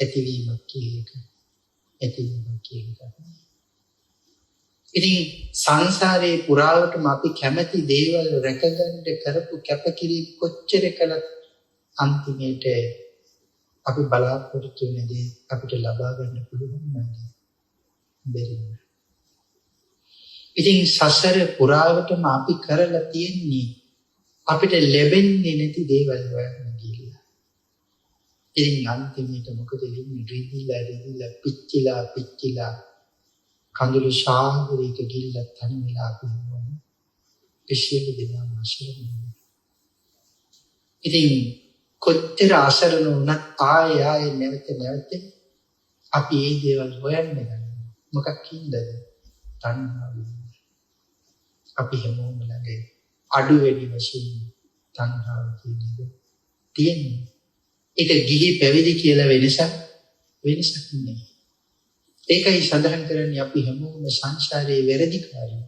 ඇතිවීමක් කියන එක. ඇතිවීමක් කියන එක. ඉතින් සංසාරේ පුරාවටම අපි කැමති දේවල් රැකගන්න කරපු කැපකිරීම කොච්චර කළත් අන්තිමේට අපි බලාපොරොත්තු වෙන දේ අපිට ලබා ගන්න පුළුවන් නැහැ. බැරි වුණා. ඉතින් සසර පුරාවටම අපි කරලා තියෙන්නේ අපිට ලැබෙන්නේ නැති දේවල් හොයන්න ගිහිල්ලා. ඉතින් අන්තිමේට මොකද වෙන්නේ? රිදිලා පිච්චිලා කඳුළු ශාගරයක ගිල්ලක් තනි වෙලා පින්වන පිසියලු දෙනා මාශරණ. ඉතින් කොච්චර අසරණ වුණත් ආයෙ නැවත අපි මේ දේවල් හොයන්න ගන්නවා. මොකක් හින්දාද? තණ්හාව. අපි හැමෝම ළඟ අඩු වැඩි වශයෙන් තණ්හාව තියෙන්නේ. ඒක ගිහි පැවිදි කියලා වෙනසක් නෙමෙයි. ඒකයි සඳහන් කරන්නේ අපි හැමෝම සංසාරයේ වැරදිකාරයෝ.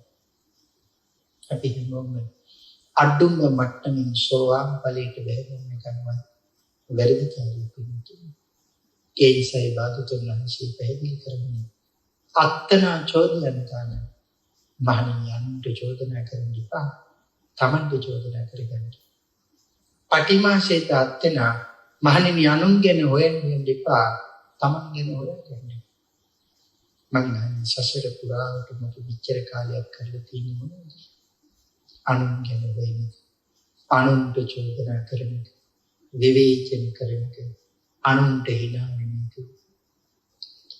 අපි හැමෝම අඩුම මට්ටමින් සෝවාන් ඵලයට බැහැගන්න කරනවා වැරදිකාරයෝ පිළිතුරු. ඒ නිසායි බාදුතුන් වහන්සේ පැහැදිලි කරන්නේ අත්තනා චෝදනතාන මහණියන්ට චෝදනා කරන්න එපා. තමන්ට චෝදනා කරගන්න. පටිමාසේත අත්තනා මහණෙනි අනුන් ගැන හොයන්න එපා. තමන් ගැන හොයන්න. මම සසර පුරාවට මොකද විචාර කාලයක් කරලා තියෙන්නේ මොනවද? අනුන් ගැන හොයන, අනුන්ට චෝදනා කරන, විවේචන කරන, අනුන්ට හිනා වෙන,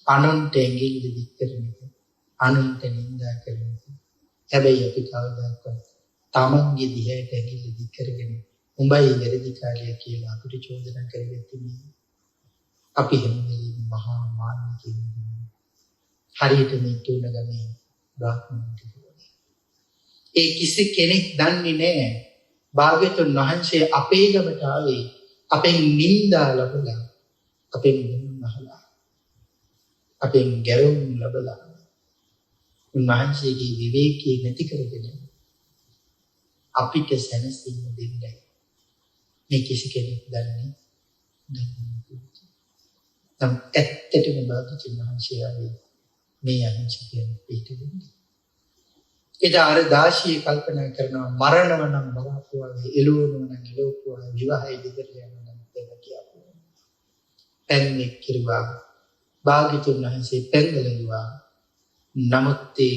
අනුන්ට ඇඟිල්ල දික් කරන, අනුන්ට නිඳා කරන. හැබැයි අපි කවදාකවත් තමන්ගේ දිහාට ඇඟිල්ල දික් කරගෙන උඹයි වැරදි කාර්යය කියලා අපිට චෝදනා කරගත්තේ නෑ. අපි හැම වෙලේම මහා මාන්නකින් හරියට මේ තුන ගමේ බ්‍රාහ්මණයෙක් වගේ. ඒ කිසි කෙනෙක් දන්නේ නෑ භාග්‍යතුන් වහන්සේ අපේ ගමට ආවේ අපෙන් නිඳා ලැබලා, අපෙන් දුන්න අහලා, අපෙන් ගැරුම් ලැබලා, උන්වහන්සේගේ විවේකී නැති කරගෙන අපිට සැනසීම දෙන්නේ මේ කිසි කෙනෙක් දන්නේ නැහැ. නම් ඇත්තටම භාග්‍යතුන් වහන්සේ ආවේ මේ අහිංසකයන් පිටින්නේ. එදා අර දාසිය කල්පනා කරනවා මරණව නම් මරපුවා, එළුවනව නම් එළුවපුවා, විවාහය දෙකට යනවා නම් දෙක කියපුවා. පැන්නේ කිරුවා. භාග්‍යතුන් වහන්සේ පැන්දලුවා. නමුත් ඒ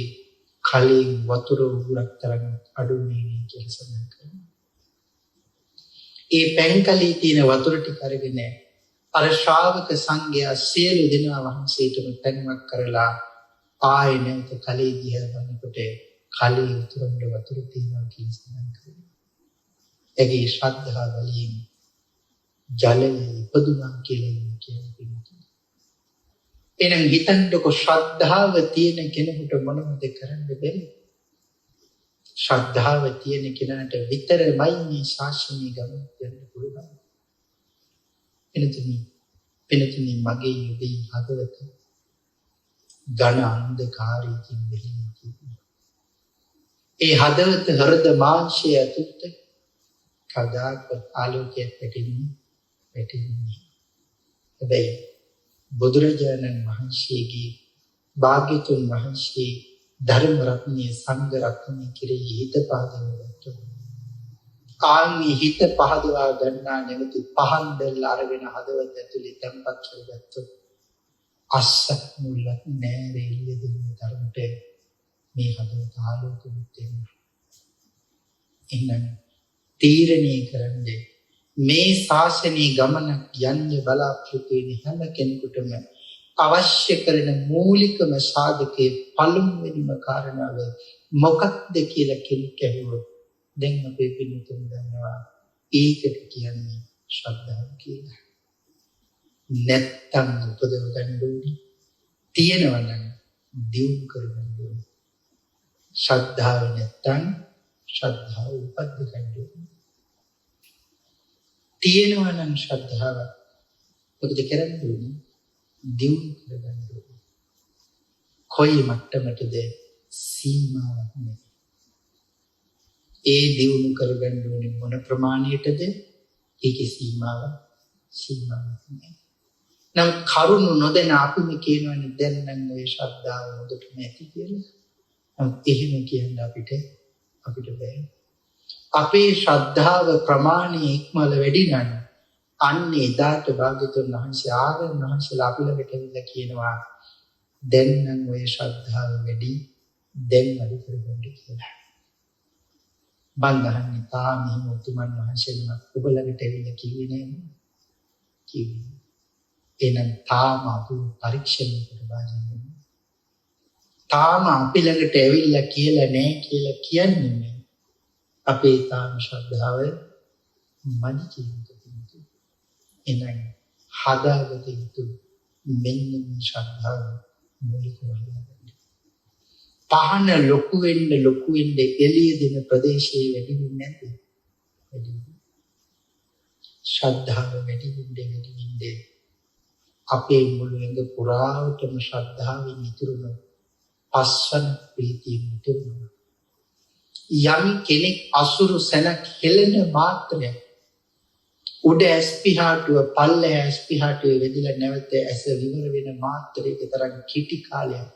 කලින් වතුර උගුරක් තරම් අඩු නෙමෙයි කියලා සඳහන් කරනවා. ඒ පැන්කලේ තියෙන වතුර ටික අරගෙන අර ශ්‍රාවක සංඝයා සියලු දෙනා වහන්සේටම පැන්වක් කරලා ආයෙ නැවත කලේ දිහා බලනකොට කලේ උතුරට වතුර තියෙනවා කියන සඳහන් කරනවා. ඒකේ ශ්‍රද්ධාව වලින් ජලයේ ඉපදුනා කියලා කියනවා. එහෙනම් හිතන්නකො ශ්‍රද්ධාව තියෙන කෙනෙකුට මොනවද කරන්න බැරි? ශ්‍රද්ධාව තියෙන කෙනාට විතරමයි මේ ශාසනය ගමන යන්න පුළුවන්. එනතුනි මගේ යුදේ හදවත ඝන අන්ධකාරයකින් බැහැලා තියෙනවා. ඒ හදවත හෘද මාංශය ඇතුළත කවදාකවත් ආලෝකයක් පැටෙන්නේ. හැබැයි බුදුරජාණන් වහන්සේගේ භාග්‍යතුන් වහන්සේ ධර්ම රත්නයේ සංඝ රත්නයේ කෙරෙහි හිත පහදවලට ආන්ගේ හිත පහදවා ගන්නා නැවති පහන් දැල් අරගෙන හදවත ඇතුලේ තැම්පත් කරගත්තොත් අස්සක් මුල්ලක් නෑ රෙල්ල දෙන්න තරමට මේ හදවත ආලෝකමත් වෙනවා. එහෙනම් තීරණය කරන්නේ මේ ශාසනීය ගමනක් යන්න බලාපොරොත්තු වෙන හැම කෙනෙකුටම අවශ්‍ය කරන මූලිකම සාධකයේ පළමුවෙනිම කාරණාව මොකක්ද කියලා කෙනෙක් ඇහුවොත් දැන් අපේ පිළිතුර දන්නවා ඒකට කියන්නේ ශ්‍රද්ධාව කියලා. නැත්තම් උපදව ගන්න ඕනේ. තියෙනවා නම් දියුණු කරගන්න ඕනේ. ශ්‍රද්ධාව නැත්තම් ශ්‍රද්ධාව උපද්ද ගන්න ඕනේ. තියෙනවා නම් ශ්‍රද්ධාව මොකද කරන්න ඕනේ? දියුණු කරගන්න ඕනේ. කොයි මට්ටමටද? සීමාවක් නැහැ. ඒ දියුණු කරගන්න ඕනේ මොන ප්‍රමාණයටද? ඒකේ සීමාවක් නැහැ. නම් කරුණු නොදැන අපිම කියනවනේ දැන් නම් ඔය ශ්‍රද්ධාව හොඳටම ඇති කියලා. නමුත් එහෙම කියන්න අපිට බෑ. අපේ ශ්‍රද්ධාව ප්‍රමාණය ඉක්මවල වැඩි නම් අන්න එදාට භාග්‍යවතුන් වහන්සේ ආර්යයන් වහන්සේලා අපි ළඟට ඇවිල්ලා කියනවා දැන් නම් ඔය ශ්‍රද්ධාව වැඩි දැන් වැඩි කරගන්න කියලා. බන්ධහන්නේ තාම එහෙම උතුමන් වහන්සේලා ඔබ ළඟට ඇවිල්ලා කිව්වේ නෑනේ. කිව්වේ. එහෙනම් තාම අපි පරීක්ෂණයකට වාජින් වෙනවා. තාම අපි ළඟට ඇවිල්ලා කියලා නෑ කියලා කියන්නේ අපේ තාම ශ්‍රද්ධාව මදි ජීවිතේ. එහෙනම් හදාගත යුතු මෙන්න මේ ශ්‍රද්ධාව මූලික වශයෙන්. පහන ලොකු වෙන්න එළිය දෙන ප්‍රදේශයේ වැඩි වෙන්නේ නැද්ද? වැඩි වෙනවා. ශ්‍රද්ධාව වැඩි වෙන්නේ අපේ මුළු ඇඟ පුරාවටම ශ්‍රද්ධාවෙන් ඉතුරුන පස්වන ප්‍රීතිය ඉතුරුන. යම් කෙනෙක් අසුරු සැනක් හෙළන මාත්‍රයක් උඩ ඇස්පිහාටුව පල්ලෙහා ඇස්පිහාටුවේ වෙදිලා නැවත ඇස විවර වෙන මාත්‍රයක තරම් කිටි කාලයක්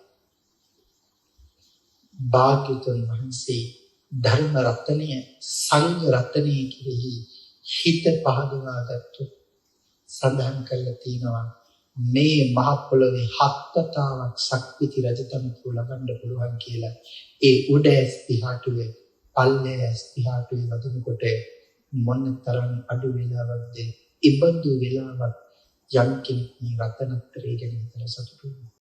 භාග්‍යවතුන් වහන්සේ ධර්ම රත්නය සංඝ රත්නය කෙරෙහි හිත පහදවාගත්තු සඳහන් කරලා තියෙනවා මේ මහ පොළොවේ හත්වතාවක් සක්විති රජතනතුරු ලබන්න පුළුවන් කියලා. ඒ උඩ ඇස්පිහාටුවේ පල්ලෙහා ඇස්පිහාටුවේ වදිනකොට මොන තරම් අඩු වෙලාවක්ද ඉබඳු වෙලාවක් යම් කෙනෙක් මේ රතනත්‍රය ගැන හිතලා සතුටු වෙනවා.